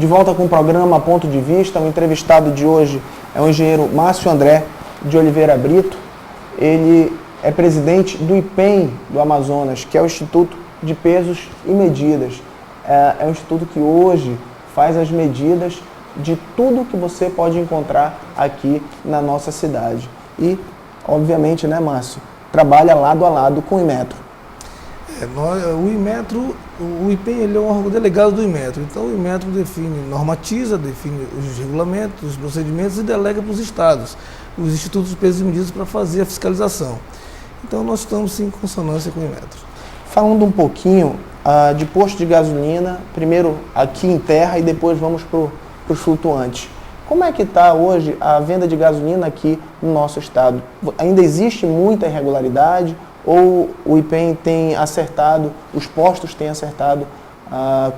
De volta com o programa Ponto de Vista. O entrevistado de hoje é o engenheiro Márcio André de Oliveira Brito. Ele é presidente do IPEM do Amazonas, que é o Instituto de Pesos e Medidas. É um instituto que hoje faz as medidas de tudo que você pode encontrar aqui na nossa cidade. E, obviamente, né, Márcio, trabalha lado a lado com o Inmetro. O Inmetro, o IPEM, ele é um órgão delegado do Inmetro. Então o Inmetro normatiza, define os regulamentos, os procedimentos e delega para os estados, os institutos de pesos e medidas para fazer a fiscalização. Então nós estamos sim em consonância com o Inmetro. Falando um pouquinho de posto de gasolina, primeiro aqui em terra e depois vamos para os flutuantes. Como é que está hoje a venda de gasolina aqui no nosso estado? Ainda existe muita irregularidade? Ou o IPEM tem acertado, os postos têm acertado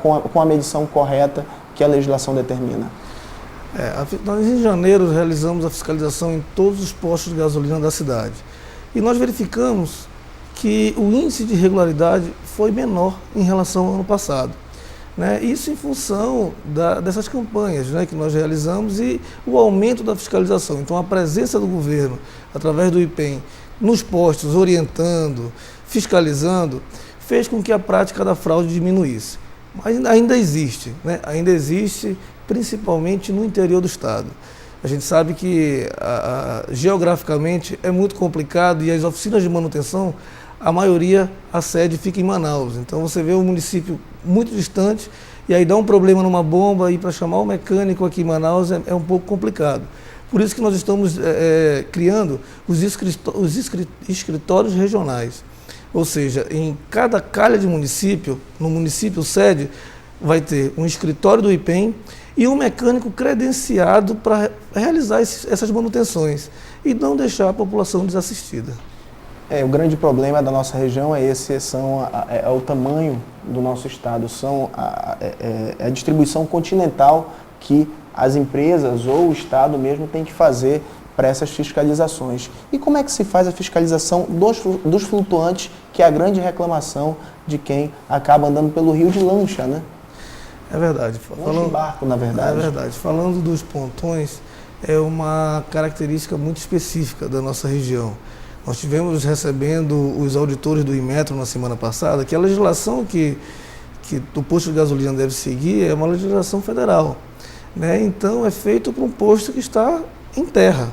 com a medição correta que a legislação determina? Nós em janeiro realizamos a fiscalização em todos os postos de gasolina da cidade. E nós verificamos que o índice de irregularidade foi menor em relação ao ano passado. Isso em função dessas campanhas que nós realizamos e o aumento da fiscalização. Então a presença do governo, através do IPEM, nos postos, orientando, fiscalizando, fez com que a prática da fraude diminuísse. Mas ainda existe, ainda existe, principalmente no interior do estado. A gente sabe que geograficamente é muito complicado e as oficinas de manutenção, a maioria, a sede fica em Manaus. Então você vê um município muito distante e aí dá um problema numa bomba e para chamar o mecânico aqui em Manaus é um pouco complicado. Por isso que nós estamos criando os escritórios regionais. Ou seja, em cada calha de município, no município sede, vai ter um escritório do IPEM e um mecânico credenciado para realizar essas manutenções e não deixar a população desassistida. O grande problema da nossa região é o tamanho do nosso estado, a distribuição continental que as empresas ou o estado mesmo tem que fazer para essas fiscalizações. E como é que se faz a fiscalização dos flutuantes, que é a grande reclamação de quem acaba andando pelo rio de lancha, né? É verdade. De barco, na verdade. É verdade. Falando dos pontões, é uma característica muito específica da nossa região. Nós tivemos recebendo os auditores do Inmetro na semana passada, que a legislação que o posto de gasolina deve seguir é uma legislação federal. Então é feito para um posto que está em terra.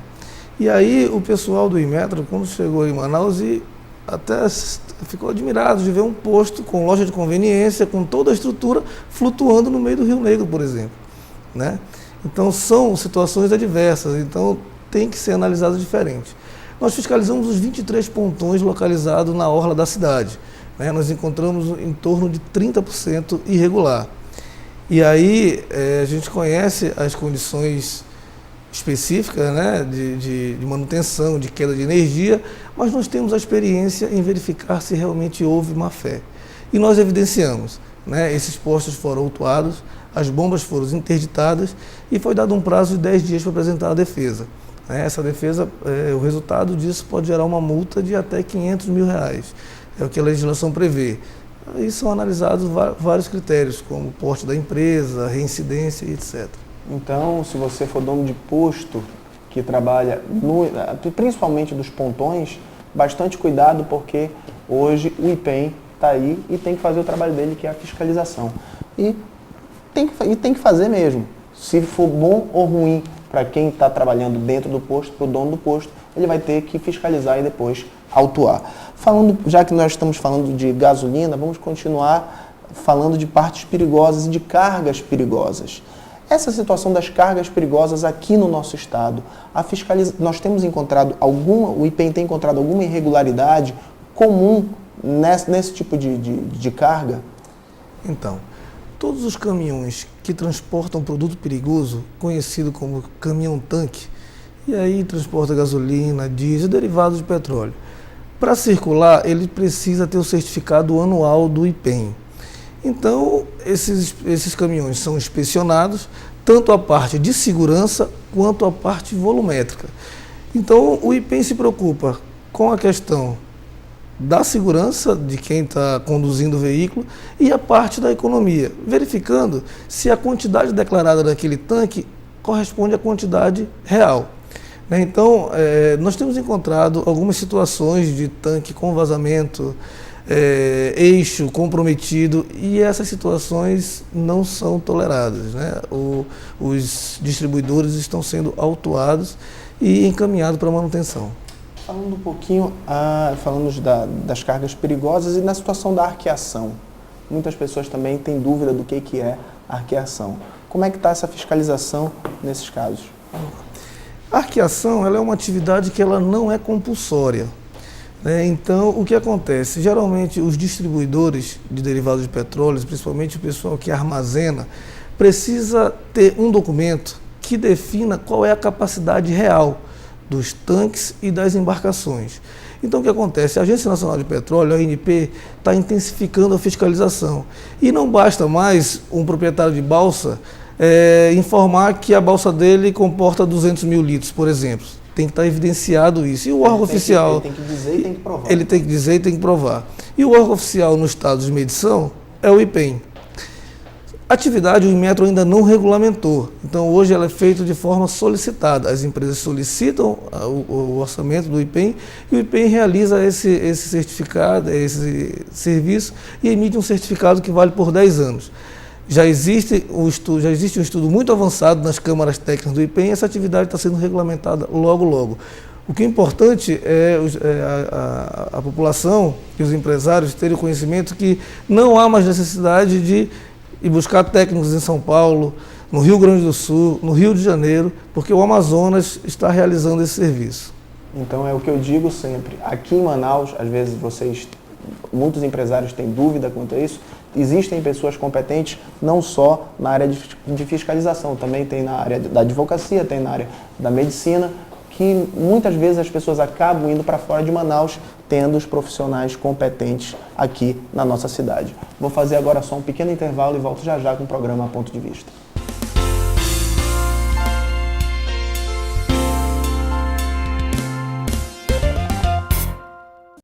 E aí o pessoal do Inmetro, quando chegou em Manaus, até ficou admirado de ver um posto com loja de conveniência, com toda a estrutura, flutuando no meio do Rio Negro, por exemplo. Então são situações adversas, então tem que ser analisado diferente. Nós fiscalizamos os 23 pontões localizados na orla da cidade. Nós encontramos em torno de 30% irregular. E aí a gente conhece as condições específicas de manutenção, de queda de energia, mas nós temos a experiência em verificar se realmente houve má-fé. E nós evidenciamos. Esses postos foram autuados, as bombas foram interditadas e foi dado um prazo de 10 dias para apresentar a defesa. Essa defesa, o resultado disso pode gerar uma multa de até R$500 mil. É o que a legislação prevê. Aí são analisados vários critérios, como o porte da empresa, reincidência e etc. Então, se você for dono de posto que trabalha, principalmente dos pontões, bastante cuidado, porque hoje o IPEM está aí e tem que fazer o trabalho dele, que é a fiscalização. E tem que fazer mesmo. Se for bom ou ruim para quem está trabalhando dentro do posto, para o dono do posto, ele vai ter que fiscalizar e depois autuar. Já que nós estamos falando de gasolina, vamos continuar falando de partes perigosas e de cargas perigosas. Essa situação das cargas perigosas aqui no nosso estado, nós temos encontrado o IPEM tem encontrado alguma irregularidade comum nesse tipo de carga? Então, todos os caminhões que transportam produto perigoso, conhecido como caminhão-tanque, e aí transporta gasolina, diesel, derivados de petróleo. Para circular, ele precisa ter o certificado anual do IPEM. Então, esses caminhões são inspecionados, tanto a parte de segurança quanto a parte volumétrica. Então, o IPEM se preocupa com a questão da segurança de quem está conduzindo o veículo e a parte da economia, verificando se a quantidade declarada daquele tanque corresponde à quantidade real. Então, nós temos encontrado algumas situações de tanque com vazamento, eixo comprometido, e essas situações não são toleradas, né? Os distribuidores estão sendo autuados e encaminhados para manutenção. Falando um pouquinho, falamos das cargas perigosas e na situação da arqueação. Muitas pessoas também têm dúvida do que é arqueação. Como é que está essa fiscalização nesses casos? A arqueação, ela é uma atividade que ela não é compulsória. Então, o que acontece? Geralmente, os distribuidores de derivados de petróleo, principalmente o pessoal que armazena, precisa ter um documento que defina qual é a capacidade real dos tanques e das embarcações. Então, o que acontece? A Agência Nacional de Petróleo, a ANP, está intensificando a fiscalização. E não basta mais um proprietário de balsa informar que a balsa dele comporta 200 mil litros, por exemplo. Tem que estar evidenciado isso. E o órgão oficial... Ele tem que dizer e tem que provar. Ele tem que dizer e tem que provar. E o órgão oficial no estado de medição é o IPEM. A atividade o Inmetro ainda não regulamentou, então hoje ela é feita de forma solicitada. As empresas solicitam o orçamento do IPEM e o IPEM realiza esse certificado, esse serviço e emite um certificado que vale por 10 anos. Já existe um estudo muito avançado nas câmaras técnicas do IPEM e essa atividade está sendo regulamentada logo, logo. O que é importante é a população e os empresários terem o conhecimento que não há mais necessidade de ir buscar técnicos em São Paulo, no Rio Grande do Sul, no Rio de Janeiro, porque o Amazonas está realizando esse serviço. Então é o que eu digo sempre, aqui em Manaus, às vezes muitos empresários têm dúvida quanto a isso, existem pessoas competentes não só na área de fiscalização, também tem na área da advocacia, tem na área da medicina, que muitas vezes as pessoas acabam indo para fora de Manaus, tendo os profissionais competentes aqui na nossa cidade. Vou fazer agora só um pequeno intervalo e volto já já com o programa Ponto de Vista.